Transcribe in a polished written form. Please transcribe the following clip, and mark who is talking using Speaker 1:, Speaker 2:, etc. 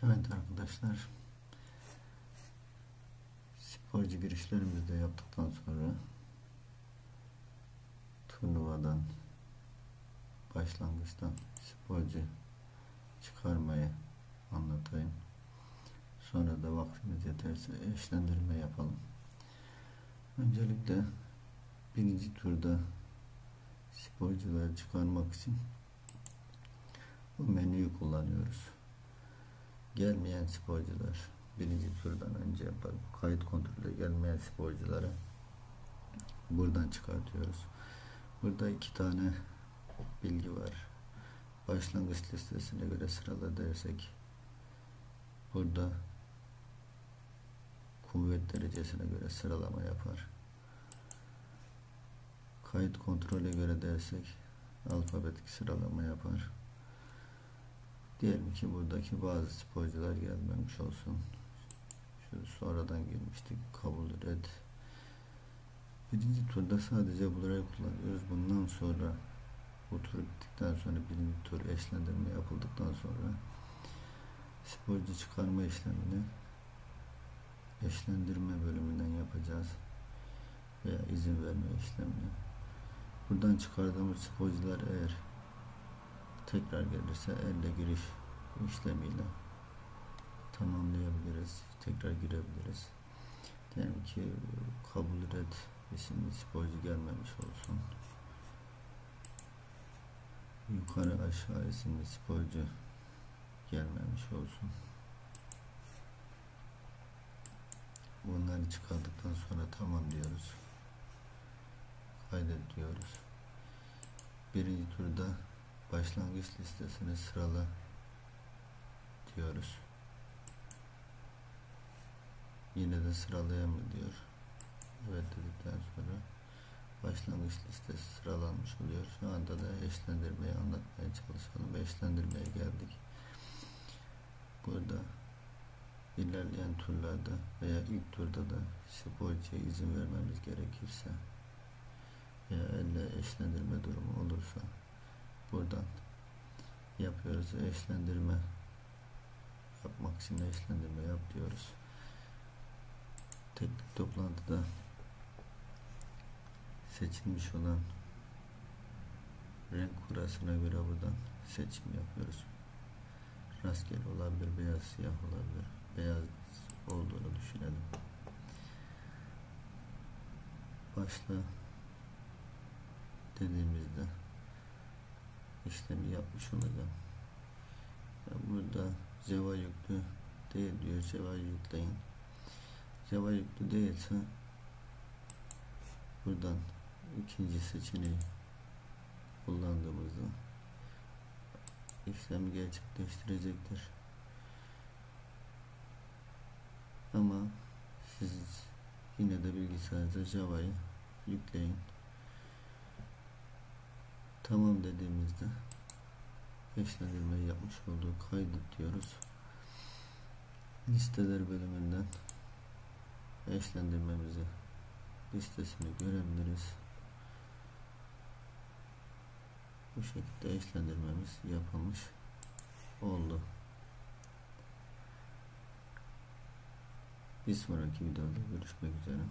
Speaker 1: Evet arkadaşlar, sporcu girişlerimizi de yaptıktan sonra turnuvadan başlangıçtan sporcu çıkarmayı anlatayım. Sonra da vaktimiz yeterse eşlendirme yapalım. Öncelikle birinci turda sporcuları çıkarmak için bu menüyü kullanıyoruz. Gelmeyen sporcular birinci turdan önce yapalım. Kayıt kontrolü gelmeyen sporcuları buradan çıkartıyoruz. Burada iki tane bilgi var. Başlangıç listesine göre sırala dersek burada kuvvet derecesine göre sıralama yapar. Kayıt kontrole göre dersek alfabetik sıralama yapar. Diyelim ki buradaki bazı sporcular gelmemiş olsun. Şu sonradan girmiştik. Kabul et. Birinci turda sadece burayı kullanıyoruz. Bundan sonra bu tur bittikten sonra birinci tur eşlendirme yapıldıktan sonra sporcu çıkarma işlemini eşlendirme bölümünden yapacağız veya izin verme işlemini. Buradan çıkardığımız sporcular eğer tekrar gelirse elle giriş işlemiyle tamamlayabiliriz. Tekrar girebiliriz. Diyelim ki kabul et isimli sporcu gelmemiş olsun. Yukarı aşağı isimli sporcu gelmemiş olsun. Bunları çıkardıktan sonra tamam diyoruz. Kaydet diyoruz. Birinci turda başlangıç listesini sırala diyoruz. Yine de sıralayamıyor diyor. Evet dedikten sonra başlangıç listesi sıralanmış oluyor. Şu anda da eşlendirmeyi anlatmaya çalışalım. Eşlendirmeye geldik. Burada ilerleyen turlarda veya ilk turda da sporcuya izin vermemiz gerekirse veya elle eşlendirme durumu olursa buradan yapıyoruz. Eşlendirme yapmak için eşlendirme yap diyoruz. Teknik toplantıda seçilmiş olan renk kurasına göre buradan seçim yapıyoruz. Rastgele olabilir, beyaz siyah olabilir. Beyaz olduğunu düşünelim. Başla dediğimizde işlemi yapmış olacağım. Burada Java yüklü değil diyor. Java'yı yükleyin. Java yüklü değilse buradan ikinci seçeneği kullandığımızda işlemi gerçekleştirecektir. Ama siz yine de bilgisayarda Java'yı yükleyin. Tamam dediğimizde eşlendirmeyi yapmış olduğu kaydet diyoruz. Listeler bölümünden eşlendirmemizi listesini görebiliriz. Bu şekilde eşlendirmemiz yapılmış oldu. Bir sonraki videoda görüşmek üzere.